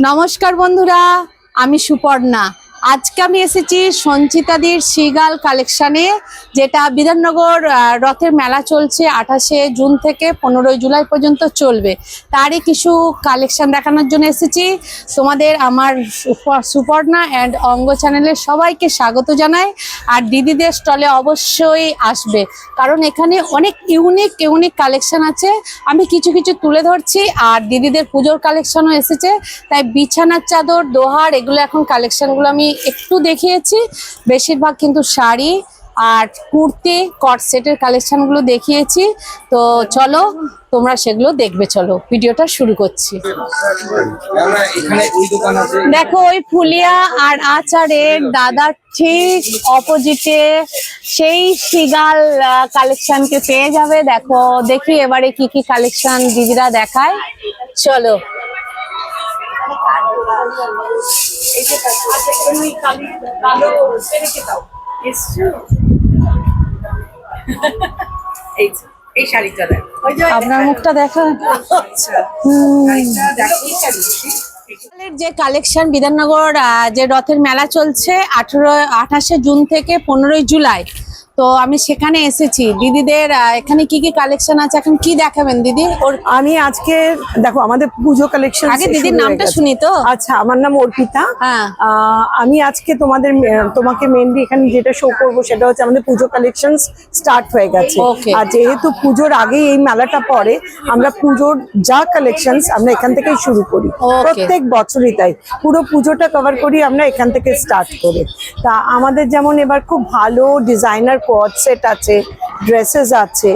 নমস্কার বন্ধুরা, আমি সুপর্ণা। আজকে আমি এসেছি সঞ্চিতাদির সিগাল কালেকশানে, যেটা বিধাননগর রথের মেলা চলছে 28শে জুন থেকে 15ই জুলাই পর্যন্ত চলবে। তারই কিছু কালেকশন দেখানোর জন্য এসেছি। তোমাদের আমার সুপর্ণা অ্যান্ড অঙ্গ চ্যানেলের সবাইকে স্বাগত জানাই। আর দিদিদের স্টলে অবশ্যই আসবে, কারণ এখানে অনেক ইউনিক কালেকশন আছে। আমি কিছু তুলে ধরছি, আর দিদিদের পুজোর কালেকশনও এসেছে। তাই বিছানার চাদর, দোহার, এগুলো এখন কালেকশনগুলো আমি একটু দেখিয়েছি। বেশিরভাগ কিন্তু শাড়ি আর কুর্তি, কট সেটের কালেকশনগুলো দেখিয়েছি। তো চলো তোমরা সেগুলো দেখবে। চলো ভিডিওটা শুরু করছি। দেখো, ওই ফুলিয়া আর আচারের দাদার ঠিক অপোজিটে সেই সিগাল কালেকশনকে পেয়ে যাবে। দেখো, দেখি এবারে কি কি কালেকশন দিদিরা দেখায়। চলো। আপনার মুখটা দেখা। যে কালেকশন বিধাননগর যে রথের মেলা চলছে 28শে জুন থেকে 15ই জুলাই, তো আমি সেখানে এসেছি। দিদিদের এখানে কি কি কালেকশন আছে, এখন কি দেখাবেন দিদি? আমি আজকে দেখো আমাদের পুজো কালেকশন। আগে দিদির নামটা শুনি তো। আচ্ছা, আমার নাম অর্পিতা। হ্যাঁ, আমি আজকে তোমাকে মেনলি এখানে যেটা শো করবো সেটা হচ্ছে আমাদের পুজো কালেকশন স্টার্ট হয়ে গেছে। আর যেহেতু পুজোর আগে এই মেলাটা পড়ে, আমরা পুজোর যা কালেকশন আমরা এখান থেকেই শুরু করি। প্রত্যেক বছরই তাই, পুরো পুজোটা কভার করি আমরা এখান থেকে স্টার্ট করে। তা আমাদের যেমন এবার খুব ভালো ডিজাইনার কোট সেট আছে, ড্রেসেস আছে,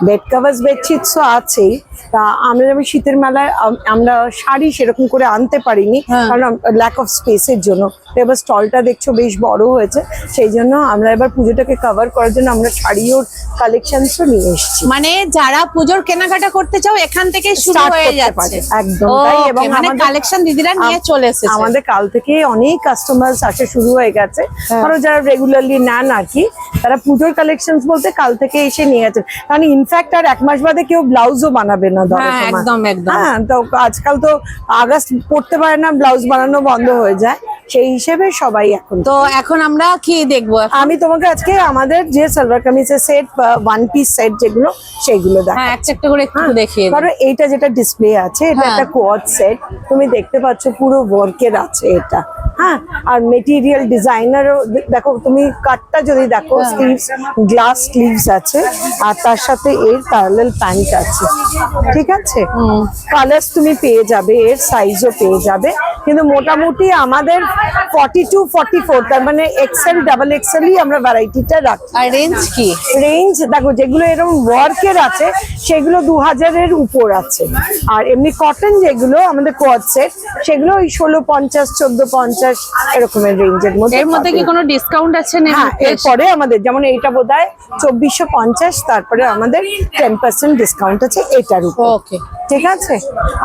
বেড কাভার্স, বেডশিটসও আছেই। তা আমরা যেমন শীতের মেলায় আমরা শাড়ি সেরকম করে আনতে পারিনি, কারণ ল্যাক অফ স্পেসের জন্য। তো এবার স্টলটা দেখছো বেশ বড় হয়েছে, সেই জন্য আমরা এবার পুজোটাকে কভার করার জন্য আমরা শাড়িও কালেকশনসও নিয়ে এসেছি। মানে যারা পুজোর কেনাকাটা করতে চাও এখান থেকে শুরু হয়ে যাচ্ছে। একদম তাই। এবং মানে কালেকশন দিদিরা নিয়ে চলে এসেছে। আমাদের কাল থেকে অনেক কাস্টমার্স আসা শুরু হয়ে গেছে। কারণ যারা রেগুলারলি নেন আর কি, তারা পুজোর কালেকশন বলতে কাল থেকে এসে নিয়ে গেছে। কারণ ইনফ্যাক্ট আর 1 মাস বাদে কেউ ব্লাউজও বানাবে না। একদম একদম। হ্যাঁ, তো আজকাল তো আগস্ট পড়তে পারে না, ব্লাউজ বানানো বন্ধ হয়ে যায়। সেই হিসেবে সবাই এখন আমরা কি দেখবো? আমি তোমাকে আজকে আমাদের যে সালোয়ার কামিজের সেট, 1 পিস সেট যেগুলো, সেগুলো দেখাবো। একটা করে একটু দেখিয়ে। কারণ এইটা যেটা ডিসপ্লে আছে, এটা একটা কোয়াড সেট, তুমি দেখতে পাচ্ছ পুরো ওয়ার্কের আছে এটা। হ্যাঁ, আর মেটেরিয়াল ডিজাইনারও দেখো, তুমি কাটটা যদি দেখো, স্লিভস, গ্লাস স্লিভস আছে, আর তার সাথে এর প্যারালাল প্যান্ট আছে। ঠিক আছে, কালার্স তুমি পেয়ে যাবে, এর সাইজও পেয়ে যাবে। কিন্তু মোটামুটি আমাদের 42, 44, তার মানে এক্সেল, ডাবল এক্সেলই আমরা ভ্যারাইটিটা রাখি। আর রেঞ্জ কি? রেঞ্জ দেখো, যেগুলো এরকম ওয়ার্কের আছে সেগুলো 2000-এর উপর আছে। আর এমনি কটন যেগুলো আমাদের কোয়াড সেট, সেগুলো ওই 1650, 1450, 50 এরকমের রেঞ্জের মধ্যে। এর মধ্যে কি কোনো ডিসকাউন্ট আছে না? হ্যাঁ, এরপরে আমাদের যেমন এইটা বোধহয় 2450, তারপরে আমাদের 10% ডিসকাউন্ট আছে এটার উপর। ওকে, ঠিক আছে।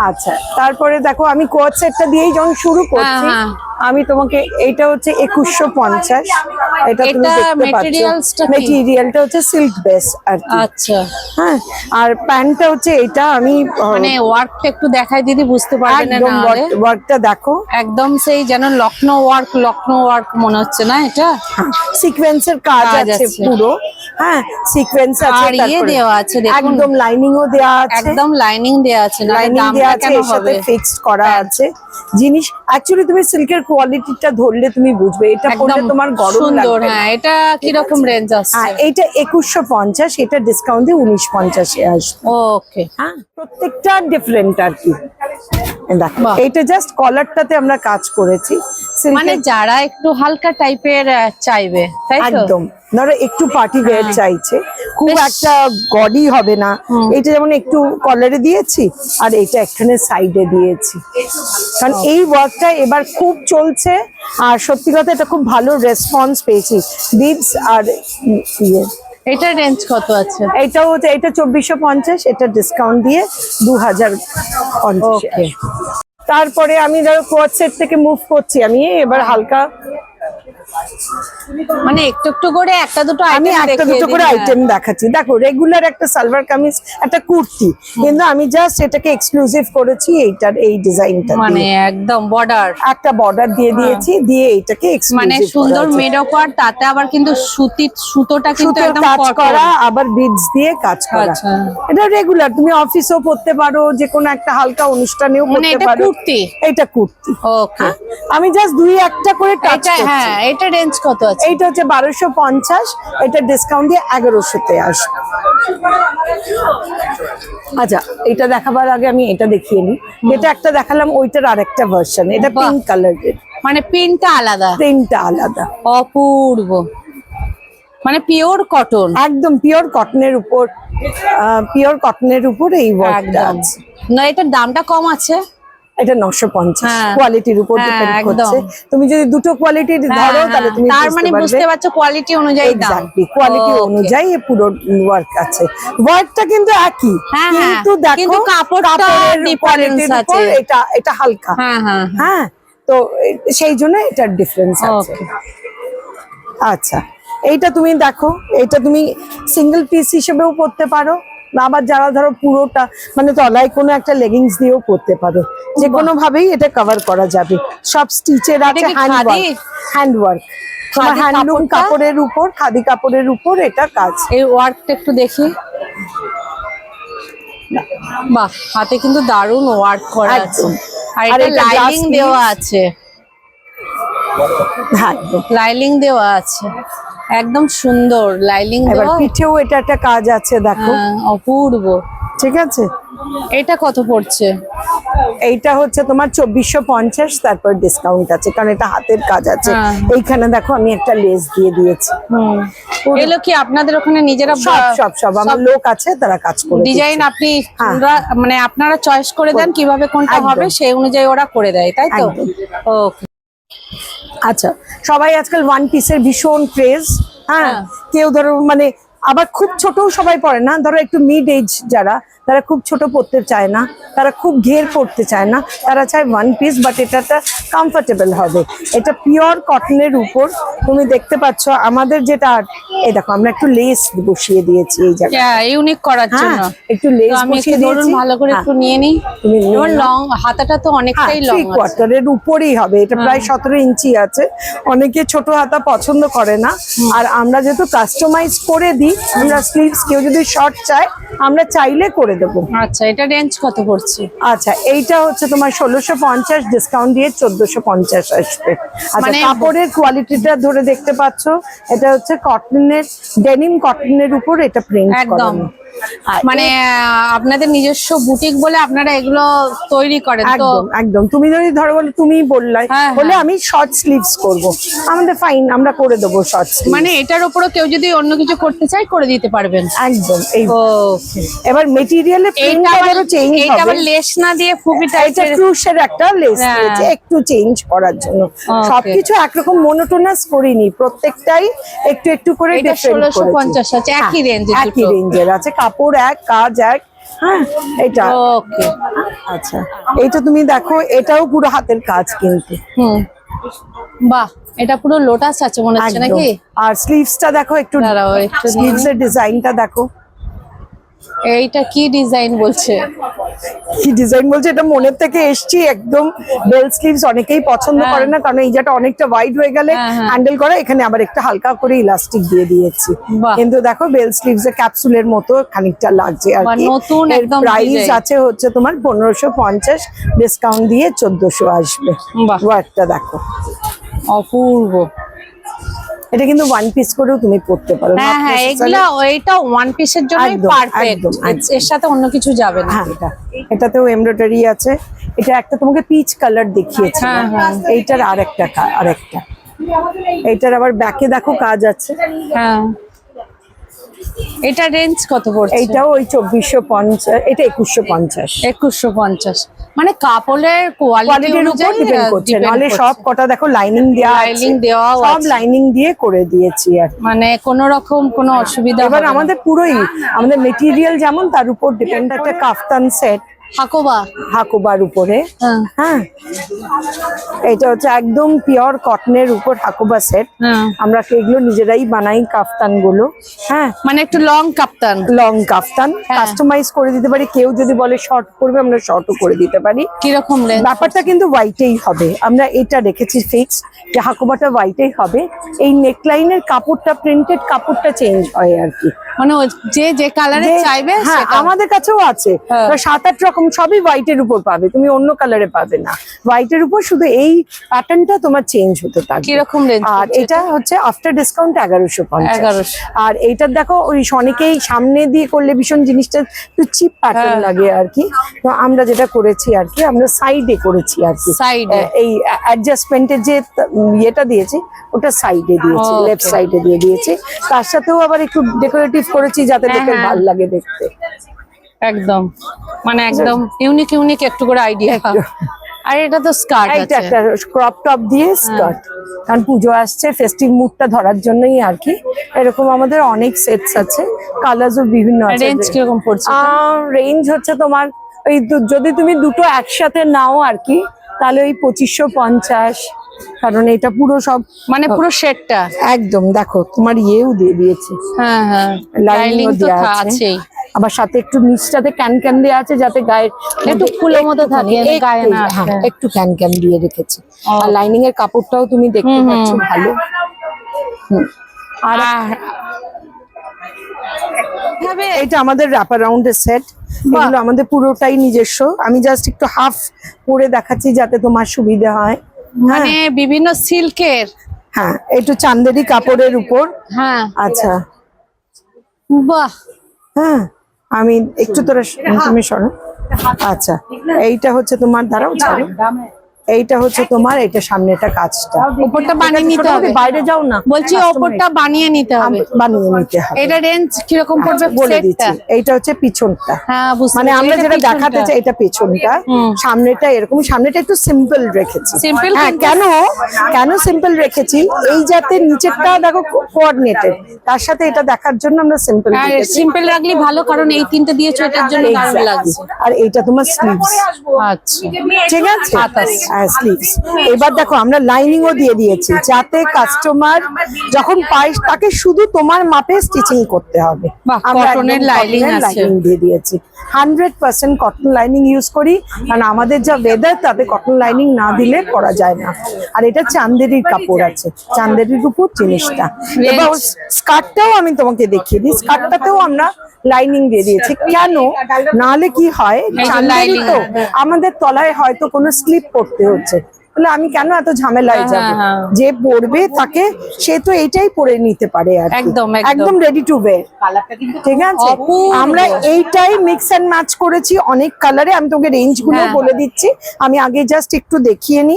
আচ্ছা, তারপরে দেখো আমি কোয়াড সেটটা দিয়েই যখন শুরু করছি, হ্যাঁ। আমি তোমাকে এইটা হচ্ছে 2150, এটা তুমি এটা দেখতে পাচ্ছ। materialsটা কি? মেটেরিয়ালটা হচ্ছে সিল্ক বেস আর কি। আচ্ছা, হ্যাঁ, আর প্যান্টটা হচ্ছে এটা আমি মানে ওয়ার্কটা একটু দেখাই দিদি, বুঝতে পারবেন না একদম নাহলে। ওয়ার্কটা দেখো, একদম সেই যেন লখনৌ ওয়ার্ক মনে হচ্ছে না এটা? সিকোয়েন্সের কাজ কাজ আছে আছে। পুরো। হ্যাঁ, সিকোয়েন্স আছে, আর ইয়ে তারপরে দেওয়া আছে দেখুন, একদম লাইনিংও দেওয়া আছে, একদম লাইনিং দেওয়া আছে, না লাইনিং দামটা দেওয়া আছে, কেন এর সাথে হবে? ফিক্সড করা আছে জিনিস। অ্যাকচুয়ালি তুমি সিল্কের কোয়ালিটিটা ধরলে তুমি বুঝবে, এটা পরলে একদম তোমার গরম সুন্দর। লাগবে। হ্যাঁ, এটা কিরকম রেঞ্জ আসছে? হ্যাঁ, এইটা 2150, এটা ডিসকাউন্ট দিয়ে 1950 এ আসবে। ওকে, হ্যাঁ, প্রত্যেকটা ডিফারেন্ট আর কি। দেখো, বাহ। এইটা জাস্ট কলারটাতে আমরা কাজ করেছি। সিল্কের মানে যারা একটু হালকা টাইপের চাইবে, তাই তো? একদম, ধরো একটু পার্টি ওয়্যার চাইছে, খুব বেশ। একটা গডি হবে না। এটা যেমন একটু কলারে দিয়েছি, আর এটা একখানে সাইডে দিয়েছি, কারণ এই ওয়ার্কটা এবার খুব চলছে। আর সত্যি কথা, এটা খুব ভালো রেসপন্স পেয়েছি বিডস আর ইয়ে। এটার রেঞ্জ কত আছে? এইটাও হচ্ছে, এটা 2450, এটা ডিসকাউন্ট দিয়ে 2050। ওকে, তারপরে আমি ধরো কোয়াড সেট থেকে মুভ করছি, আমি এবার হালকা মানে একটু একটু করে একটা দুটো আমি আইটেম একটা দুটো করে আইটেম দেখাচ্ছি। দেখো, রেগুলার একটা সালোয়ার কামিজ, একটা কুর্তি, কিন্তু আমি জাস্ট এটাকে এক্সক্লুসিভ করেছি এইটার এই ডিজাইনটা, মানে একদম বর্ডার, একটা বর্ডার দিয়ে দিয়েছি, দিয়ে এইটাকে মানে এক্সক্লুসিভ সুন্দর মেডওয়ার, তাতে আবার কিন্তু সুতোটা কিন্তু সুতোর একদম কাজ cotton। করা, আবার বিডস দিয়ে কাজ করা। আচ্ছা, এটা রেগুলার তুমি অফিসেও পরতে পারো, যে কোনো একটা হালকা অনুষ্ঠানেও মানে পরতে এটা পারো। কুর্তি? এটা কুর্তি। ওকে, আমি জাস্ট দুই একটা করে টাচ এটা করছি। হ্যাঁ, এটা রেঞ্জ কত আছে? এইটা হচ্ছে 1250, এটা ডিসকাউন্ট দিয়ে 1100-তে আসবে। আচ্ছা, এটা দেখাবার আগে আমি এটা দেখিয়ে নিই। এটা একটা দেখালাম, ওইটার আরেকটা ভার্সন, এটা বাহ। পিঙ্ক কালারের, মানে প্রিন্টটা আলাদা, প্রিন্টটা আলাদা, অপূর্ব, মানে পিওর কটন, একদম পিওর কটনের উপর, পিওর কটনের উপর এই ওয়ার্কটা একদম। আছে। না, এটার দামটা কম আছে? এটা 950, হ্যাঁ। কোয়ালিটির উপর হ্যাঁ, ডিপেন্ড একদম। করছে। তুমি যদি দুটো কোয়ালিটির ধরো, তাহলে তুমি তার মানে বুঝতে পারছো কোয়ালিটি অনুযায়ী দাম। Exactly quality Okay. অনুযায়ী পুরো ওয়ার্ক আছে। ওয়ার্কটা কিন্তু একই, হ্যাঁ, হ্যাঁ, কিন্তু দেখো কিন্তু কাপড়টা কাপড়ের difference quality-র উপর আছে। এটা হালকা। হ্যাঁ, হ্যাঁ, হ্যাঁ, তো সেই জন্য এটার ডিফারেন্স আছে। Okay. আচ্ছা, এইটা তুমি দেখো, এটা তুমি সিঙ্গেল পিস হিসেবেও পরতে পারো, আবার যারা ধরো পুরোটা মানে তলায় কোনো একটা লেগিংস দিয়েও পরতে পারো, যে কোনো ভাবেই এটা কভার করা যাবে। সব স্টিচের আছে, কি hand khadi? Work, khadi handloom কাপড়টা? কাপড়ের উপর, খাদি কাপড়ের উপর এটা কাজ। এই ওয়ার্কটা একটু দেখি। বাহ, হাতে কিন্তু দারুণ ওয়ার্ক করা আছে, একদম। আর আর এটা এটা glass লাইনিং piece। দেওয়া আছে, হ্যাঁ, একদম। লাইনিং দেওয়া আছে, একদম সুন্দর লাইনিং এবার দেওয়া। পিঠেও এটা একটা কাজ আছে, দেখো। হ্যাঁ, অপূর্ব। ঠিক আছে, এটা কত পড়ছে? এইটা হচ্ছে তোমার 2450, তারপর ডিসকাউন্ট আছে, কারণ এটা হাতের কাজ আছে। হ্যাঁ। এইখানে দেখো আমি একটা লেস দিয়ে দিয়েছি। এগুলো কি আপনাদের ওখানে নিজেরা সব আমার লোক আছে, তারা কাজ করে ডিজাইন আপনি হ্যাঁ। মানে আপনারা চয়েস করে দেন কিভাবে কোনটা একদম। হবে, সেই অনুযায়ী ওরা করে দেয়, তাই তো? একদম। ওকে, আচ্ছা, সবাই আজকাল ওয়ান পিসের ভীষণ ক্রেজ। হ্যাঁ, হ্যাঁ। কেউ ধরো মানে আবার খুব ছোটও সবাই পরে না, ধরো একটু মিড এজ যারা, তারা খুব ছোট পরতে চায় না, তারা খুব ঘের পরতে চায় না, তারা চায় ওয়ান পিস, বাট এটা কমফোর্টেবল হবে। এটা পিওর কটনের উপর, তুমি দেখতে পাচ্ছ আমাদের যেটা, এই দেখো আমরা একটু লেস বসিয়ে দিয়েছি এই জায়গায়, ইউনিক করার হ্যাঁ, জন্য। একটু তো লেস আমি একটু বসিয়ে ধরুন দিয়েছি। ভালো করে হ্যাঁ, একটু নিয়ে নিই। তুমি নিয়ে এবার নাও। লং হাতাটা তো অনেকটাই লং থ্রি আছে। কোয়ার্টারের উপরেই হবে, এটা প্রায় 17 ইঞ্চি আছে। অনেকে ছোট হাতা পছন্দ করে না, আর আমরা যেহেতু কাস্টমাইজ করে দিই, আমরা স্লিভস, কেউ যদি শর্ট চায় আমরা চাইলে করে দেবো। আচ্ছা, এটা রেঞ্জ কত পড়ছে? আচ্ছা, এইটা হচ্ছে তোমার 1650, ডিসকাউন্ট দিয়ে 1450 আসবে। আচ্ছা, মানে কাপড়ের কোয়ালিটিটা ধরে দেখতে পাচ্ছ, এটা হচ্ছে কটনের, ডেনিম কটনের উপর এটা প্রিন্ট একদম করানো। মানে আপনাদের নিজস্ব বুটিক বলে আপনারা এগুলো তৈরি করেন তো? একদম একদম। তুমি যদি ধরো বলে তুমি বললাই হ্যাঁ, বলে আমি শর্ট স্লিভস করব, আমাদের ফাইন, আমরা করে দেবো শর্ট স্লিভ। মানে এটার উপরও কেউ যদি অন্য কিছু করতে চায় করে দিতে পারবেন? একদম। এই ওকে, এবার মেটেরিয়ালে প্রিন্ট আবারও চেঞ্জ এইটা হবে। আবার লেস না দিয়ে ফুপি এটা টাইপের? ক্রুশের একটা লেস হ্যাঁ। দিয়েছে একটু চেঞ্জ করার জন্য। Okay. সবকিছু একরকম মোনোটোনাস করিনি, প্রত্যেকটাই একটু একটু করে এটা ডিফারেন্ট 1650 আছে, একই রেঞ্জে একই রেঞ্জের আছে, কাপড় এক, কাজ এক। হ্যাঁ, এটা ওকে। আচ্ছা। এইটা তুমি দেখো, এটাও পুরো হাতের কাজ কিন্তু। বাহ, এটা পুরো লোটাস আছে মনে হচ্ছে একদম। নাকি? আর স্লিভসটা দেখো একটু, দাঁড়াও একটু নিয়ে স্লিভস এর ডিজাইনটা দেখো। এইটা কি ডিজাইন বলছে? কি ডিজাইন বলছে, এটা মনের থেকে এসছি একদম। বেল স্লিভস অনেকেই পছন্দ হ্যাঁ। করে না, কারণ এই যেটা অনেকটা ওয়াইড হয়ে গেলে হ্যাঁ, হ্যাঁ। হ্যান্ডেল করা, এখানে আবার একটা হালকা করে ইলাস্টিক দিয়ে দিয়েছি। বাহ। কিন্তু দেখো বেল স্লিভস এর ক্যাপসুলের মতো খানিকটা লাগছে আর বাহ, কি। নতুন এর একদম প্রাইস design। আছে হচ্ছে তোমার 1550, ডিসকাউন্ট দিয়ে 1400 আসবে। বাহ। ওয়ার্কটা দেখো, অপূর্ব। এটা কিন্তু ওয়ান পিস করেও তুমি পরতে পারো। হ্যাঁ not হ্যাঁ, necessarily- এগুলা ওইটা ওয়ান পিসের জন্যই একদম, পারফেক্ট, একদম, একদম। এর সাথে অন্য কিছু যাবে না। হ্যাঁ, এটাতেও এমব্রয়ডারি আছে। এটা একটা তোমাকে পিচ কালার দেখিয়েছি, হ্যাঁ, হ্যাঁ। এইটার আরেকটা এইটার আবার ব্যাকে দেখো কাজ আছে। হ্যাঁ, এটা রেঞ্জ কত পড়ছে? এইটাও ওই 2450, এটা 2150। 2150। মানে কাপড়ের কোয়ালিটি কোয়ালিটির উপর অনুযায়ী ডিপেন্ড করছে, নাহলে সব কটা দেখো লাইনিং দেওয়া আছে, Lining দেওয়াও সব আছে। লাইনিং দিয়ে করে দিয়েছি আর কি। মানে কোনো রকম কোনো অসুবিধা এবার হবে না। আমাদের পুরোই আমাদের মেটেরিয়াল যেমন তার উপর ডিপেন্ড। একটা কাফতান সেট হাকোবা। হাকুবার উপরে। হ্যাঁ হ্যাঁ, এটা হচ্ছে একদম পিওর কটনের উপর হাকুবা সেট। হ্যাঁ, আমরা এগুলো নিজেরাই বানাই কাফতান গুলো। হ্যাঁ, মানে একটু লং কাপ্তান। লং কাফতান হ্যাঁ। কাস্টমাইজ করে দিতে পারি, কেউ যদি বলে শর্ট করবে আমরা শর্টও করে দিতে পারি। কিরকম রেঞ্জ? ব্যাপারটা কিন্তু হোয়াইটেই হবে, আমরা এটা রেখেছি ফিক্স যে হাকুবাটা হোয়াইটেই হবে। এই নেকলাইনের কাপড়টা, প্রিন্টেড কাপড়টা চেঞ্জ হয় আর কি। মানে যে যে কালারে যে- চাইবে হ্যাঁ, সেটা। আমাদের কাছেও আছে। হ্যাঁ। 7-8 রকম, সবই হোয়াইটের উপর পাবে, তুমি অন্য কালারে পাবে না। হোয়াইটের উপর শুধু এই প্যাটার্নটা তোমার চেঞ্জ হতে থাকবে। কিরকম রেঞ্জ? আর এটা হচ্ছে আফটার ডিসকাউন্ট 1150। 1100। আর এইটার দেখো ওই অনেকেই সামনে দিয়ে করলে ভীষণ জিনিসটা একটু চিপ প্যাটার্ন হ্যাঁ। লাগে আর কি। তো আমরা যেটা করেছি আর কি, আমরা সাইডে করেছি আর কি। Side এ? এই অ্যাডজাস্টমেন্টের যে ইয়েটা দিয়েছি ওটা সাইডে দিয়েছি, Okay. লেফট সাইডে দিয়ে দিয়েছি। তার সাথেও আবার একটু ডেকোরেটিভ করেছি যাতে হ্যাঁ, লোকের হ্যাঁ। ভালো লাগে দেখতে। একদম, মানে একদম ইউনিক একটু করে আইডিয়া। আর এটা তো স্কার্ট এইটা আছে। একটা ক্রপ টপ দিয়ে স্কার্ট, কারণ পুজো আসছে, ফেস্টিভ মুডটা ধরার জন্যই আর কি। এরকম আমাদের অনেক সেটস আছে, কালারসও বিভিন্ন আছে। রেঞ্জ কিরকম পড়ছে? রেঞ্জ হচ্ছে তোমার ওই যদি তুমি দুটো একসাথে নাও আর কি, তাহলে ওই 2550। কারণ এটা পুরো সব মানে পুরো সেটটা? একদম দেখো, তোমার ইয়েও দিয়ে দিয়েছে, হ্যাঁ হ্যাঁ, লাইনিং লাইনিং তো দেওয়া আছে। আছেই। আবার সাথে একটু নিচটাতে ক্যান দেওয়া আছে যাতে গায়ের একটু ফুলের মতো থাকে, একটুখানি, গায়ে না হ্যাঁ, আসে। একটু ক্যান দিয়ে রেখেছি। ও। আর লাইনিং এর কাপড়টাও তুমি দেখতে পাচ্ছ ভালো। আর এটা আমাদের র্যাপ অ্যারাউন্ডের সেট, এগুলো আমাদের পুরোটাই নিজস্ব। আমি জাস্ট একটু হাফ পরে দেখাচ্ছি যাতে তোমার সুবিধা হয়। মানে বিভিন্ন সিল্কের। হ্যাঁ, একটু চান্দেরি কাপড়ের উপর। হ্যাঁ, আচ্ছা, বাহ। হ্যাঁ, আমি একটু তুমি সরো। আচ্ছা, এইটা হচ্ছে তোমার, দাঁড়াও ছাড়ো। এইটা হচ্ছে তোমার, এটা সামনেটা কাজটা। উপরটা বানিয়ে নিতে হবে? বাইরে যাও না, বলছি ওপরটা বানিয়ে নিতে হবে। বানিয়ে নিতে হবে। এটা রেঞ্জ কিরকম পড়বে? বলে সেটটা? দিচ্ছি, এইটা হচ্ছে পিছনটা। হ্যাঁ, বুঝতে মানে পেরেছি। আমরা এটা যেটা পিছনটা। দেখাতে চাই এটা পেছনটা, সামনেটা এরকম। সামনেটা একটু সিম্পল রেখেছি। Simple হ্যাঁ, কেন সিম্পল রেখেছি, এই যাতে নিচেরটা দেখো কোঅর্ডিনেটেড, তার সাথে এটা দেখার জন্য আমরা সিম্পল আর রেখেছি। সিম্পল রাখলে ভালো, কারণ এই তিনটা দিয়েছো এটার জন্য দারুণ লাগছে। আর এইটা তোমার স্লিভস, আচ্ছা, ঠিক আছে? হাতাস। হ্যাঁ, স্লিভস। এবার দেখো আমরা লাইনিংও দিয়ে দিয়েছি, যাতে কাস্টমার যখন পায় তাকে শুধু তোমার মাপে স্টিচিং করতে হবে। বাহ, আমরা কটনের একদম lining কটনের আছে। lining দিয়ে দিয়েছি। 100% কটন লাইনিং ইউজ করি, কারণ আমাদের যা ওয়েদার তাতে কটন লাইনিং না দিলে পরা যায় না। আর এটা চান্দেরির কাপড় আছে, চান্দেরির উপর জিনিসটা। এবার স্কার্টটাও আমি তোমাকে দেখিয়ে দিই, স্কার্টটাতেও আমরা লাইনিং দিয়ে দিয়েছি। কেন, নাহলে কি হয়, যে চান্দেরি lining, তো আমাদের তলায় হয়তো কোনো স্লিপ পড়তে হচ্ছে, বলে আমি কেন এত ঝামেলায় যাব, যে পরবে তাকে সে তো এইটাই পরে নিতে পারে আর কি। একদম একদম রেডি টু ওয়্যার, ঠিক আছে। আমরা এইটাই মিক্স এন্ড ম্যাচ করেছি অনেক কালারে। আমি তোকে রেঞ্জ গুলো বলে দিচ্ছি, আমি আগে জাস্ট একটু দেখিয়ে নি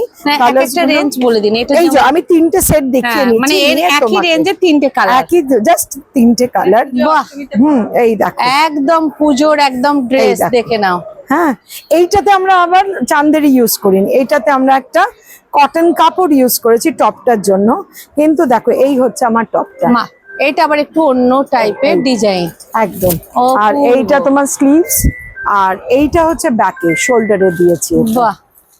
একটা রেঞ্জ বলে দিন। এটা এই যে আমি তিনটে সেট দেখিয়ে নিচ্ছি, মানে এর একই রেঞ্জের তিনটে কালার, একই জাস্ট তিনটে কালার। বাহ, এই দেখো একদম পুজোর একদম ড্রেস দেখে নাও। হ্যাঁ, এইটাতে আমরা আবার চান্দেরি ইউজ করিনি, এইটাতে আমরা একটা কটন কাপড় ইউজ করেছি টপটার জন্য। কিন্তু দেখো এই হচ্ছে আমার টপটা, এটা আবার একটু অন্য টাইপের ডিজাইন একদম। আর এইটা তোমার স্লিভস, আর এইটা হচ্ছে ব্যাকে শোল্ডারে দিয়েছি। বাহ,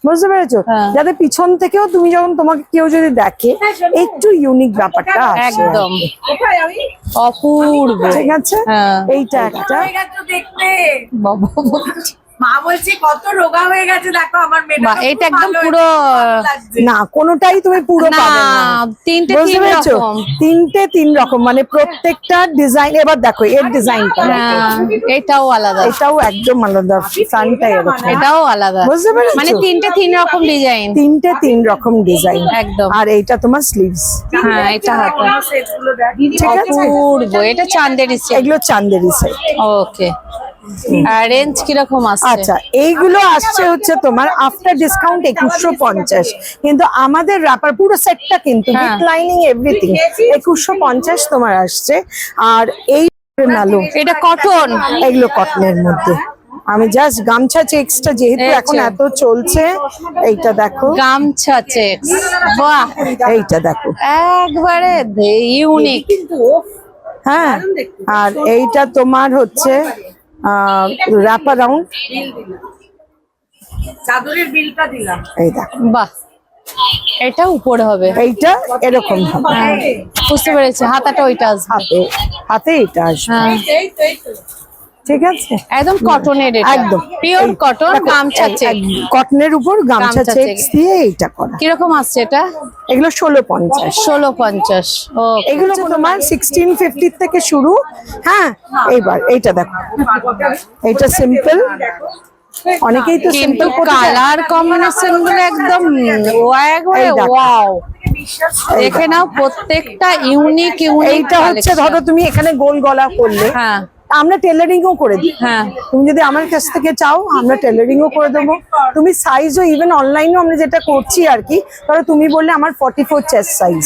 বুঝতে পেরেছো? যাতে পিছন থেকেও তুমি যখন তোমাকে কেউ যদি দেখে একটু ইউনিক ব্যাপারটা আসে। একদম অপূর্ব, ঠিক আছে। এইটা একটা বাবা, মা বলছে কত রোগা হয়ে গেছে, দেখো আমার মেয়েটা এটা একদম পুরো না, কোনোটাই তুমি পুরো পাবে না। তিনটে বুঝতে পেরেছো? তিনটে তিন রকম, মানে প্রত্যেকটা ডিজাইন। এবার দেখো এর ডিজাইনটা, এটাও আলাদা, এটাও একদম আলাদা, ফ্রন্টটা এরকম, এটাও আলাদা। বুঝতে পেরেছো? মানে তিনটে তিন রকম ডিজাইন, তিনটে তিন রকম ডিজাইন একদম। আর এইটা তোমার স্লিভস। হ্যাঁ, এটা হাতে সেটগুলো দেখ। ঠিক আছে, অপূর্ব। এটা চান্দেরি সেট, এগুলো চান্দেরি সেট। ওকে। আর রেঞ্জ কিরকম আসছে? আচ্ছা, এইগুলো আসছে হচ্ছে তোমার আফটার ডিসকাউন্ট 2150, কিন্তু আমাদের র্যাপার পুরো সেটটা কিন্তু উইথ লাইনিং এভরিথিং 2150 তোমার আসছে। আর এই নালু, এটা কটন, এগুলো কটনের মধ্যে। আমি জাস্ট গামছা চেক্সটা যেহেতু এখন এত চলছে, এইটা দেখো গামছা চেক্স, বাহ, এইটা দেখো একবারে ইউনিক। হ্যাঁ। আর এইটা তোমার হচ্ছে র্যাপ অ্যারাউন্ড, চাদরের বিলটা দিলাম। এই দেখো, বাহ, এটা উপরে হবে, এইটা এরকম হবে। বুঝতে পেরেছি। হাতাটা ওইটা আসবে, হাতে হাতে এটা আসবে, ঠিক আছে। একদম কটনের, একদম পিওর কটন, গামছা চেক, কটনের উপর গামছা চেক্স দিয়ে এইটা করা। কিরকম আসছে এটা? এগুলো 1650। 1650, ও। এগুলো তোমার 1650 থেকে শুরু। হ্যাঁ, এইবার এইটা দেখো, এইটা সিম্পল। অনেকেই তো সিম্পল কালার কম্বিনেশন গুলো একদম একবারে ওয়াও। দেখে নাও, প্রত্যেকটা ইউনিক ইউনিক। এইটা হচ্ছে ধরো তুমি এখানে গোল গলা করলে, হ্যাঁ, আমরা টেলারিং ও করে দিই। হ্যাঁ, তুমি যদি আমার কাছ থেকে চাও আমরা টেলারিং ও করে দেবো। তুমি সাইজও ইভেন অনলাইনেও আমরা যেটা করছি আর কি, ধরো তুমি বললে আমার 44 চেস্ট সাইজ,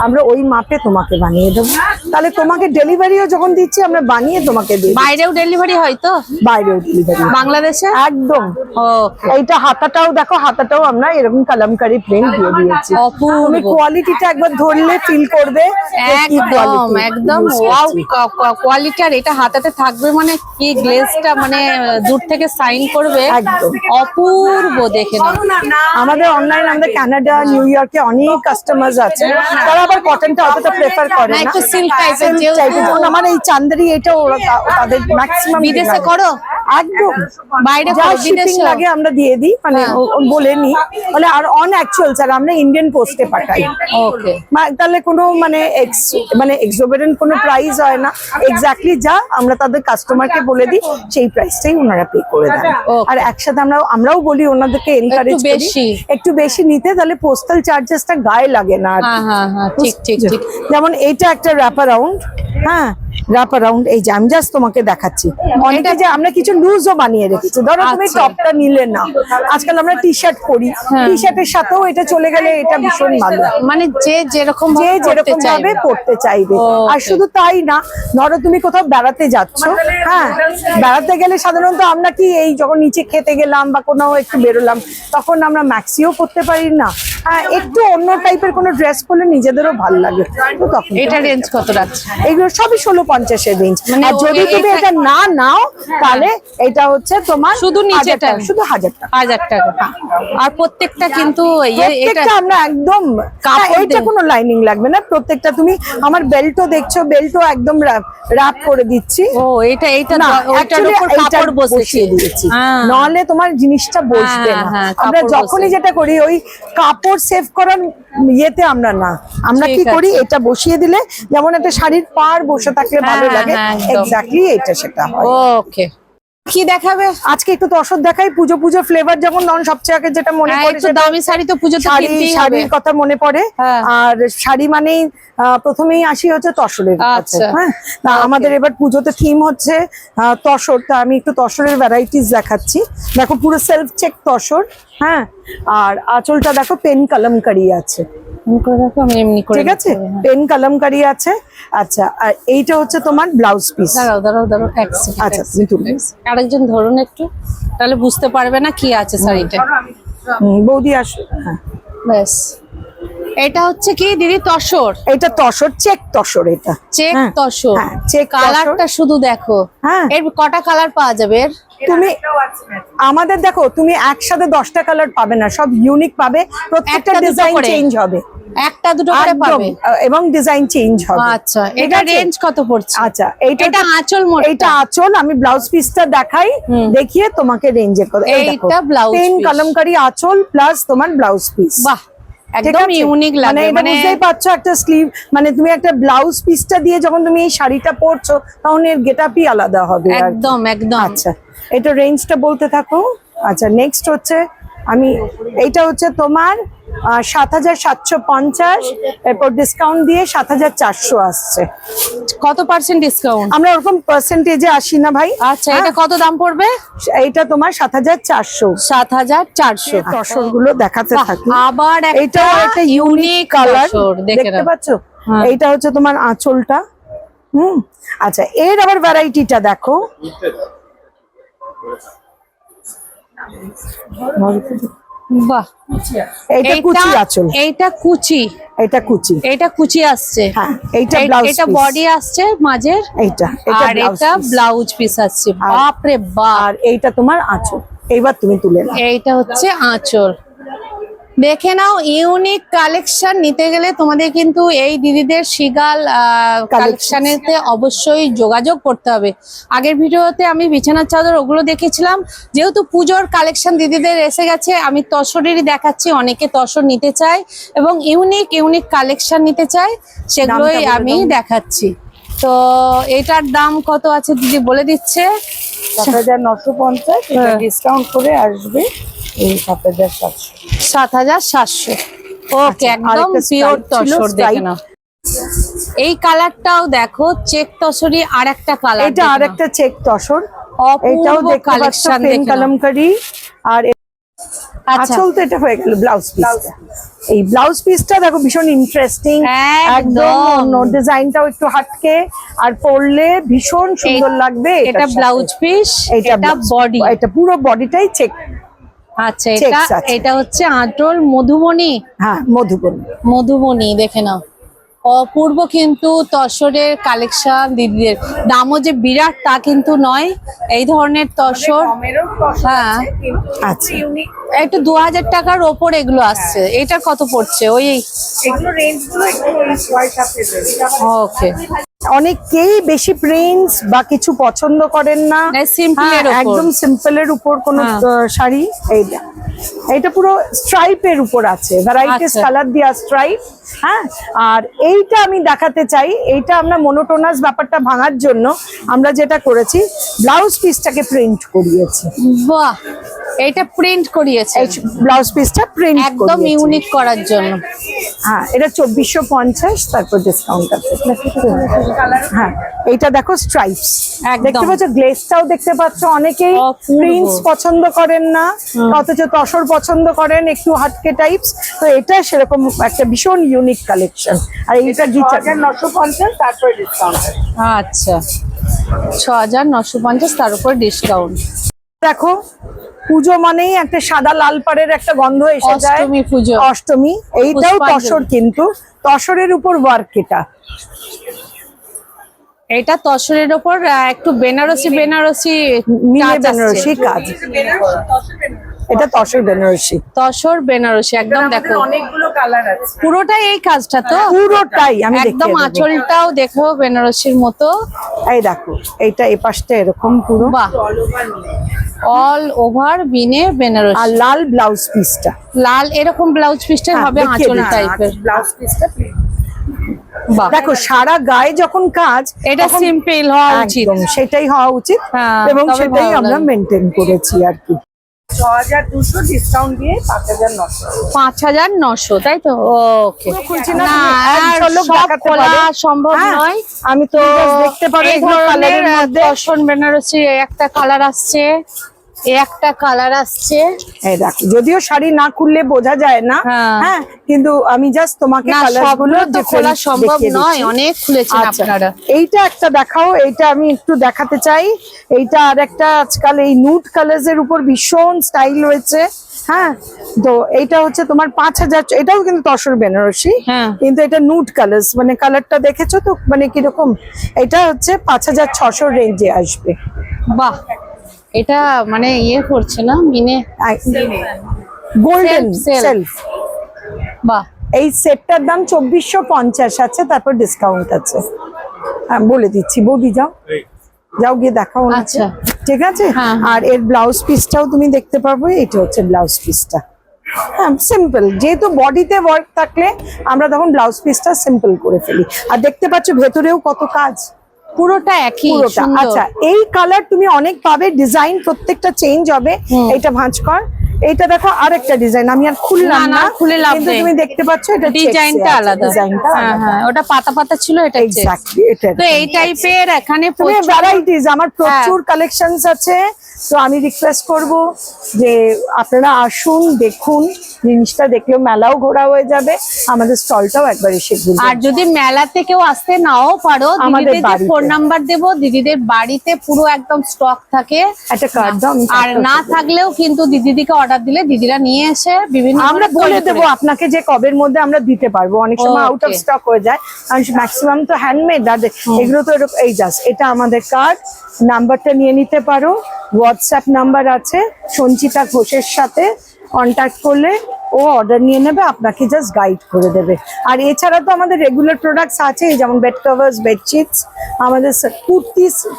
আমরা ওই মাপে তোমাকে বানিয়ে দেবো। তাহলে তোমাকে ডেলিভারিও যখন দিচ্ছি আমরা বানিয়ে তোমাকে দিই। বাইরেও ডেলিভারি হয় তো? বাইরেও ডেলিভারি, বাংলাদেশে একদম। ওকে। এইটা হাতাটাও দেখো, হাতাটাও আমরা এরকম কালামকারী প্রিন্ট দিয়ে দিয়েছি। তুমি কোয়ালিটিটা একবার ধরলে ফিল করবে একদম একদম ওয়াও কোয়ালিটি। আর এটা হাতাতে থাকবে মানে কি গ্লেজটা, মানে দূর থেকে সাইন করবে, একদম অপূর্ব। দেখে নাও, আমাদের অনলাইন, আমাদের কানাডা, নিউ ইয়র্কে অনেক কাস্টমার্স আছে, তারা আবার কটনটা অতটা প্রেফার করে না, একটু সিল্ক টাইপের। যেমন আমার এই চান্দেরি, এটা ওরা তাদের ম্যাক্সিমাম বিদেশে করো? একদম বাইরে যা করো, শিপিং বিদেশে লাগে আমরা দিয়ে দিই, মানে বলে নি বলে। আর অন অ্যাকচুয়াল স্যার আমরা ইন্ডিয়ান পোস্টে পাঠাই। ওকে। তাহলে কোনো মানে এক্সোবেরেন্ট কোনো প্রাইস হয় না, এক্স্যাক্টলি যা আমরা তাদের কাস্টমারকে বলে দিই সেই প্রাইসটাই ওনারা পে করে দেন। আর একসাথে আমরাও বলি ওনাদেরকে এনকারেজ করি একটু বেশি নিতে, তাহলে পোস্টাল চার্জেসটা গায়ে লাগে না। ঠিক ঠিক ঠিক। যেমন এইটা একটা র্যাপ অ্যারাউন্ড, হ্যাঁ র্যাপ অ্যারাউন্ড। এই যে আমি জাস্ট তোমাকে দেখাচ্ছি, অনেকে যে আমরা কিছু লুজও বানিয়ে রেখেছি। ধরো তুমি টপটা নিলে না, আজকাল আমরা টি শার্ট পরি, টি শার্টের সাথেও এটা চলে গেলে এটা ভীষণ ভালো, মানে যে যেরকম ভাবে পড়তে চাইবে। আর শুধু তাই না, ধরো তুমি কোথাও বেড়াতে যাচ্ছ, হ্যাঁ বেড়াতে গেলে সাধারণত আমরা কি এই যখন নিচে খেতে গেলাম বা কোনো একটু বেরোলাম, তখন আমরা ম্যাক্সিও পরতে পারি না, একটু অন্য টাইপের কোনো ড্রেস পরলে নিজেদেরও ভালো লাগে। তো তখন এটা রেঞ্জ কত রাখছে? এগুলো সবই 1650 রেঞ্জ। আর যদি তুমি এটা না নাও তাহলে এটা হচ্ছে তোমার শুধু নিচেটা শুধু 1000 টাকা। 1000 টাকা। আর প্রত্যেকটা কিন্তু প্রত্যেকটা আমরা একদম, এটা কোনো লাইনিং লাগবে না। প্রত্যেকটা তুমি আমার বেল্টও দেখছো, বেল্টও একদম র‍্যাপ করে দিচ্ছি। ও এটা ওইটার উপর কাপড় বসিয়ে দিয়েছি, নাহলে তোমার জিনিসটা বসবে না। আমরা যখনই যেটা করি ওই কাপড় সেভ করার ইয়েতে আমরা না, আমরা কি করি এটা বসিয়ে দিলে যেমন একটা শাড়ির পাড় বসে থাকলে ভালো লাগে, এক্স্যাক্টলি এটা সেটা হয়। ওকে। কি দেখাবে আজকে একটু তসর দেখাই, পুজো পুজো ফ্লেভার যখন তখন সবচেয়ে আগে যেটা মনে পড়ে একটু দামি শাড়ি তো পুজোতে শাড়ি, কিনতেই হবে। শাড়ির কথা মনে পড়ে। হ্যাঁ। আর শাড়ি মানেই প্রথমেই আসি হচ্ছে তসরের কাছে। আচ্ছা। হ্যাঁ, তা Okay. আমাদের এবার পুজোতে থিম হচ্ছে তসর। তা আমি একটু তসরের ভ্যারাইটিস দেখাচ্ছি। দেখো পুরো সেলফ চেক তসর। হ্যাঁ, আর আঁচলটা দেখো পেন কলমকারি আছে, এমনি করে রাখো, আমি এমনি করে ঠিক আছে, রাখবো, হ্যাঁ। পেন কলমকারি আছে। আচ্ছা, আর এইটা হচ্ছে তোমার ব্লাউজ পিস। দাঁড়াও দাঁড়াও দাঁড়াও, এক সেকেন্ড। আচ্ছা, তুমি তুলে আরেকজন ধরুন একটু, তাহলে বুঝতে পারবে না কি আছে শাড়িটা। বৌদি আসো। হ্যাঁ, ব্যাস, এটা হচ্ছে কি দিদি তসর, এটা তসর, চেক তসর এটা। চেক হ্যাঁ, তসর। হ্যাঁ, চেক তসর। কালারটা শুধু দেখো, হ্যাঁ। এর কটা কালার পাওয়া যাবে এর? তুমি আমাদের দেখো, তুমি একসাথে 10টা কালার পাবে না, সব ইউনিক পাবে, প্রত্যেকটা একটা দুটো ডিজাইন করে। চেঞ্জ হবে, একটা দুটো করে একদম, পাবে। এবং ডিজাইন চেঞ্জ হবে। আচ্ছা, ঠিক এটা আছে? রেঞ্জ কত পড়ছে? আচ্ছা, এটা আঁচল মোট, এইটা আঁচল। আমি ব্লাউজ পিসটা দেখাই, দেখিয়ে তোমাকে রেঞ্জের কথা। এইটা blouse পেন piece। কলমকারি আঁচল প্লাস তোমার ব্লাউজ পিস। বাহ, ঠিক একদম আছে? ইউনিক মানে লাগে। এটা মানে বুঝতেই পারছো, একটা স্লিভ, মানে তুমি একটা ব্লাউজ পিসটা দিয়ে যখন তুমি এই শাড়িটা পরছো তখন এর গেটআপই আলাদা হবে আর কি। একদম একদম। আচ্ছা, এটা রেঞ্জটা বলতে থাকো। আচ্ছা, নেক্সট হচ্ছে এইটা হচ্ছে তোমার ৭৭৫০, এরপর ডিসকাউন্ট দিয়ে ৭৪০০ আসছে। কত পার্সেন্ট ডিসকাউন্ট? আমরা ওরকম পার্সেন্টেজে আসি না ভাই। আচ্ছা, এটা কত দাম পড়বে? এইটা তোমার ৭৪০০। ৭৪০০। তসর গুলো দেখাতে থাকি। আবার এইটাও একটা ইউনিক কালার, দেখতে নাও। পাচ্ছ? হ্যাঁ। এইটা হচ্ছে তোমার আঁচলটা। আচ্ছা, এর আবার ভ্যারাইটিটা দেখো। বাহ, এইটা কুচি আঁচল, এইটা কুচি, এটা কুচি। এটা কুচি আসছে। হ্যাঁ, এইটা ব্লাউজ এটা পিস। বডি আসছে মাঝের, এইটা আর এটা ব্লাউজ পিস আসছে। বাপ রে বাপ। আর এইটা তোমার আঁচল। এইবার তুমি তুলে নাও। এইটা হচ্ছে আঁচল। দেখে নাও, ইউনিক কালেকশন নিতে গেলে তোমাদের কিন্তু এই দিদিদের শিগাল কালেকশনেতে অবশ্যই যোগাযোগ করতে হবে। আগের ভিডিওতে আমি বিছানার চাদর ওগুলো দেখেছিলাম, যেহেতু পুজোর কালেকশন দিদিদের এসে গেছে, আমি তসরেরই দেখাচ্ছি। অনেকে তসর নিতে চায় এবং ইউনিক ইউনিক কালেকশন নিতে চায়, সেগুলোই দামটা বলে আমি দাও। দেখাচ্ছি। তো এটার দাম কত আছে দিদি বলে দিচ্ছে। ৭৯৫০, এটা হ্যাঁ। ডিসকাউন্ট করে আসবে এই ৭৭০০। ৭৭০০। ওকে, আচ্ছা, একদম আরেকটা পিওর stripe ছিল, তসর। দেখে stripe। নাও, এই কালারটাও দেখো, চেক তসরি আর একটা কালার। এটা আরেকটা চেক তসর। এটাও অপূর্ব দেখতে পাচ্ছ, কালেকশন। পেন কলমকারি। আর আচ্ছা, আঁচল তো এটা হয়ে গেল ব্লাউজ পিসটা। এই ব্লাউজ পিসটা দেখো ভীষণ ইন্টারেস্টিং, একদম অন্য ডিজাইনটাও একটু হাটকে, আর পরলে ভীষণ সুন্দর লাগবে। এটা ব্লাউজ পিস, এটা বডি। এটা পুরো বডিটাই চেক। আচ্ছা, এটা checks আছে। এটা হচ্ছে আঁচল মধুবনী। হ্যাঁ, মধুবনী। মধুবনী দেখে নাও, অপূর্ব কিন্তু তসরের কালেকশন দিদিদের। দামও যে বিরাট তা কিন্তু নয়, এই ধরনের তসর। হ্যাঁ, আচ্ছা, একটু ২০০০ টাকার ওপর এগুলো আসছে। এটা কত পড়ছে? ওই এগুলো রেঞ্জ গুলো একটু ৬-৭ ওকে, অনেকেই বেশি প্রিন্টস বা কিছু পছন্দ করেন না, সিম্পলের হ্যাঁ, একদম সিম্পলের উপর কোন শাড়ি। এইটা পুরো স্ট্রাইপের উপর আছে, ভ্যারাইটিস আচ্ছা। কালার দিয়া স্ট্রাইপ। হ্যাঁ, আর এইটা আমি দেখাতে চাই, এইটা আমরা মনোটোনাস ব্যাপারটা ভাঙার জন্য আমরা যেটা করেছি, ব্লাউজ পিসটাকে প্রিন্ট করিয়েছি। বাহ, এটা প্রিন্ট করিয়েছে এই ব্লাউজ পিসটা প্রিন্ট একদম ইউনিক করার জন্য। হ্যাঁ, এটা ২৪৫০, তারপর ডিসকাউন্ট আছে। হ্যাঁ, এইটা দেখো স্ট্রাইপস, একদম। দেখতে পাচ্ছ, গ্লেজটাও দেখতে পাচ্ছ। অনেকেই অপূর্ব। প্রিন্টস পছন্দ করেন না, অথচ তসর পছন্দ করেন, একটু হাটকে টাইপস। তো এটা সেরকম একটা ভীষণ ইউনিক কালেকশন। আর এইটা ৬৯৫০, তারপর ডিসকাউন্ট। আচ্ছা, ৬৯৫০, তার উপর ডিসকাউন্ট। দেখো, পুজো মানেই একটা সাদা লাল পাড়ের একটা গন্ধ এসে যায়। অষ্টমী পুজো, অষ্টমী, এইটাও পুষ্পাঞ্জলি। তসর, কিন্তু তসরের উপর ওয়ার্ক। এটা তসরের উপর একটু বেনারসি বেনারসি মিলে কাজ আসছে। বেনারসি কাজ। এটা তসর বেনারসি। তসর বেনারসি একদম। দেখো, অনেকগুলো কালার আছে। পুরোটাই এই কাজটা তো পুরোটাই আমি একদম। দেখিয়ে দেবো। আঁচলটাও দেখো বেনারসির মতো। এই দেখো, এইটা এই পাশটা এরকম পুরো, বাহ, অল ওভার বিনে বেনারসি। আর লাল ব্লাউজ পিসটা। লাল এরকম ব্লাউজ পিসটা হ্যাঁ, হবে দেখিয়ে আঁচল দিচ্ছি। টাইপের। ব্লাউজ পিসটা বাহ। দেখো সারা গায়ে যখন কাজ এটা তখন সিম্পল হওয়া উচিত। একদম সেটাই হওয়া উচিত, হ্যাঁ, এবং তবে সেটাই ভালো আমরা লাগে। মেনটেন করেছি আর কি। 6200 ডিসকাউন্ট দিয়ে 5900। 5900, তাই তো? ওকে। পুরো খুলছি না, না, তুমি এক আর ঝলক সব দেখাতে খোলা পারো। সম্ভব হ্যাঁ, নয়। আমি তো দেখতে পারো এই এগুলো ধরনের কালারের মধ্যে। দর্শন বেনারসি একটা কালার আসছে, একটা কালার আসছে। এই দেখো, যদিও শাড়ি না খুললে বোঝা যায় না, হ্যাঁ। হ্যাঁ, কিন্তু আমি জাস্ট তোমাকে না, কালারগুলো সবগুলো তো খোলা সম্ভব নয়, অনেক খুলেছেন আচ্ছা, আপনারা। এইটা একটা দেখাও, এইটা আমি একটু দেখাতে চাই। এইটা আর একটা আজকাল এই নুড কালার্স এর উপর ভীষণ স্টাইল রয়েছে। হ্যাঁ, তো এইটা হচ্ছে তোমার 5000, এটাও কিন্তু তসর বেনারসি, হ্যাঁ। কিন্তু এটা নুড কালার্স, মানে কালারটা দেখেছো তো মানে কিরকম। এটা হচ্ছে 5600 রেঞ্জে আসবে। বাহ, এটা মানে ইয়ে করছে না মিনে, গোল্ডেন Self. সেলফ। বাহ। এই সেটটার দাম 2450 আছে, তারপর ডিসকাউন্ট আছে। হ্যাঁ, বলে দিচ্ছি, বৌদি যাও যাও গিয়ে দেখাও না, আচ্ছা। ঠিক আছে। হ্যাঁ, আর এর ব্লাউজ পিসটাও তুমি দেখতে পারবে, এটা হচ্ছে ব্লাউজ পিসটা। হ্যাঁ, সিম্পল, যেহেতু বডিতে ওয়ার্ক থাকলে আমরা তখন ব্লাউজ পিসটা সিম্পল করে ফেলি। আর দেখতে পাচ্ছ ভেতরেও কত কাজ, পুরোটা একই, পুরোটা। সুন্দর। আচ্ছা, এই কালার তুমি অনেক পাবে, ডিজাইন প্রত্যেকটা চেঞ্জ হবে। এইটা ভাঁজ কর, এইটা দেখো আরেকটা ডিজাইন, আমি আর খুললাম না, না, খুলে লাভ কিন্তু নেই। তুমি দেখতে পাচ্ছ এটা ডিজাইনটা আলাদা। ডিজাইনটা হ্যাঁ, হ্যাঁ, ওটা পাতা পাতা ছিল, এটা check। এক্স্যাক্টলি এটা। তো এই টাইপের এখানে তুমি প্রচুর- ভ্যারাইটিস, আমার প্রচুর কালেকশনস আছে। তো আমি রিকোয়েস্ট করব যে আপনারা আসুন, দেখুন, জিনিসটা দেখলেও মেলাও ঘোরা হয়ে যাবে, আমাদের স্টলটাও একবার এসে ঘুরবেন। আর যদি মেলাতে কেউ আসতে নাও পারো, আমাদের দিদিদের বাড়িতে। ফোন নাম্বার দেবো, দিদিদের বাড়িতে পুরো একদম স্টক থাকে। একটা কার্ড দাও, আমি আর কার্ডটা না দেবো। থাকলেও কিন্তু দিদিদিকে অর্ডার দিলে দিদিরা নিয়ে এসে বিভিন্ন আমরা ধরনের বলে তৈরি দেবো করে। আপনাকে যে কবের মধ্যে আমরা দিতে পারবো, অনেক সময় আউট অফ Okay. স্টক হয়ে যায়, কারণ ম্যাক্সিমাম তো হ্যান্ডমেড, আর এগুলো তো এরকম। এই জাস্ট এটা আমাদের কার্ড, নাম্বারটা নিয়ে নিতে পারো, হোয়াটসঅ্যাপ নাম্বার আছে, সঞ্চিতা ঘোষের সাথে কন্ট্যাক্ট করলে ও অর্ডার নিয়ে নেবে, আপনাকে জাস্ট গাইড করে দেবে। আর এছাড়া তো আমাদের রেগুলার প্রোডাক্টস আছে, যেমন বেড কভার্স, বেডশিটস, আমাদের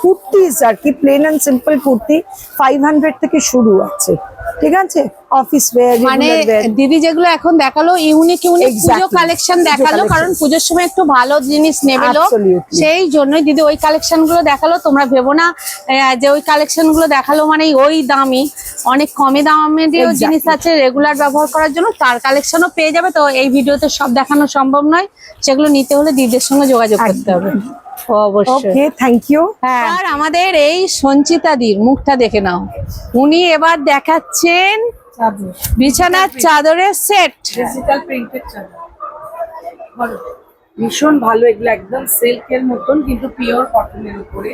কুর্তিস আর কি, প্লেন অ্যান্ড সিম্পল কুর্তি 500 থেকে শুরু আছে, ঠিক আছে। অফিস ওয়্যার, মানে রেগুলার ওয়্যার। দিদি যেগুলো এখন দেখালো ইউনিক পুজো Exactly. কালেকশন পুজো দেখালো, collection. কারণ পুজোর সময় একটু ভালো জিনিস নেবে লোক, Absolutely. সেই জন্যই দিদি ওই কালেকশন গুলো দেখালো। তোমরা ভেবো না যে ওই কালেকশন গুলো দেখালো মানে ওই দামি, অনেক কমে দামেরও Exactly. জিনিস আছে রেগুলার ব্যবহার করার জন্য, তার কালেকশনও পেয়ে যাবে। তো এই ভিডিওতে সব দেখানো সম্ভব নয়, সেগুলো নিতে হলে দিদিদের সঙ্গে যোগাযোগ করতে হবে। অবশ্যই। ওকে, থ্যাংক ইউ। হ্যাঁ, আর আমাদের এই সঞ্চিতাদির মুখটা দেখে নাও, উনি এবার দেখাচ্ছেন বিছানার চাদরের সেট। ডিজিটাল প্রিন্টেড চাদর, বলো। ভীষণ ভালো, এগুলো একদম সিল্কের মতন কিন্তু পিওর কটনের উপরে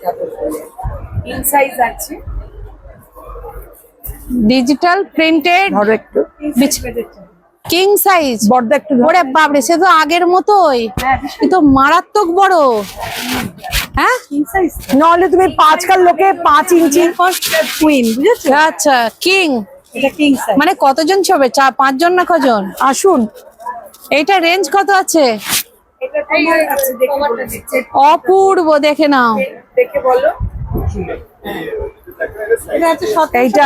চাদর। কিং সাইজ আছে, ডিজিটাল প্রিন্টেড ধরো একটু, কিং সাইজ। বর্দা একটু ধরো। ওরে বাপরে, সে তো আগের মতোই, কিন্তু মারাত্মক বড়। হ্যাঁ, কিং সাইজ নাহলে তুমি 5 কার লোকে 5 ইঞ্চি কুইন, বুঝেছো? আচ্ছা, কিং এটা কিং সাইজ। মানে কতজন ছবে? 5 জন না কজন? আসুন। এইটা রেঞ্জ কত আছে? এটা তোমার আছে, দেখে বলে দিচ্ছে, অপূর্ব, দেখে নাও। দেখে বলো। এটা আছে এইটা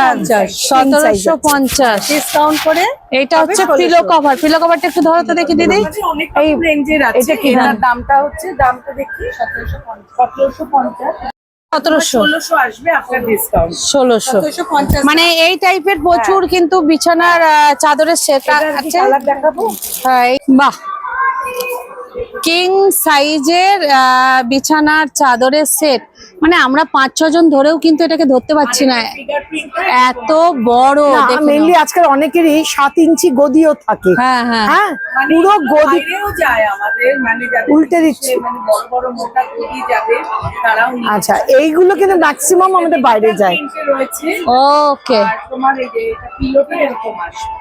1750 ডিসকাউন্ট করে। এইটা হচ্ছে পিলো কভার। পিলো কভারটা একটু ধরো তো দেখি দিদি। অনেক রেঞ্জের আছে। এটা কি এটার দাম? দামটা হচ্ছে, দামটা দেখি 1750 1700 1600 আসবে আপনার ডিসকাউন্ট। 1600 1750 মানে এই টাইপের প্রচুর কিন্তু বিছানার চাদরের সেট আছে। কালার দেখাবো। হ্যাঁ, বাহ, কিং সাইজের বিছানার চাদরের সেট, মানে আমরা 5-6 জন ধরেও কিন্তু এটাকে ধরতে পারছি না, ফিগার প্রিন্ট এত বড়। দেখে মেইনলি নাও। আজকাল অনেকেরই 7 ইঞ্চি গদিও থাকে। হ্যাঁ, হ্যাঁ, হ্যাঁ, মানে পুরো গদি বাইরেও যায় আমাদের, মানে যাদের উল্টে দিচ্ছে। মানে বড় বড় মোটা গদি যাবে তারাও নিয়ে আচ্ছা, এইগুলো কিন্তু ম্যাক্সিমাম আমাদের বাইরে যায়। প্রিন্টে রয়েছে। ওকে। আর তোমার এই যে এটা পিলোটা এরকম আসবে,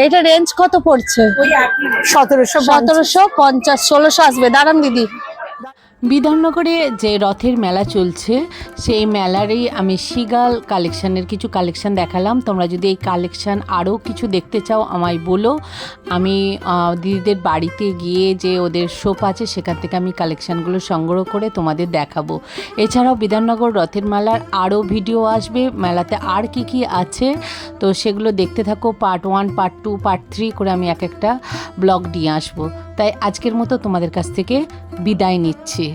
এটা রেঞ্জ কত পড়ছে? ওই একই rate। 1750। 1600 আসবে। দাঁড়ান দিদি। বিধাননগরে যে রথের মেলা চলছে সেই মেলারই আমি সিগাল কালেকশানের কিছু কালেকশান দেখালাম। তোমরা যদি এই কালেকশান আরও কিছু দেখতে চাও আমায় বলো, আমি দিদিদের বাড়িতে গিয়ে যে ওদের শপ আছে সেখান থেকে আমি কালেকশানগুলো সংগ্রহ করে তোমাদের দেখাবো। এছাড়াও বিধাননগর রথের মেলার আরও ভিডিও আসবে, মেলাতে আর কি আছে তো সেগুলো দেখতে থাকো। পার্ট 1, পার্ট 2, পার্ট 3 করে আমি এক একটা ব্লগ নিয়ে আসবো। তাই আজকের মতো তোমাদের কাছ থেকে বিদায় নিচ্ছি।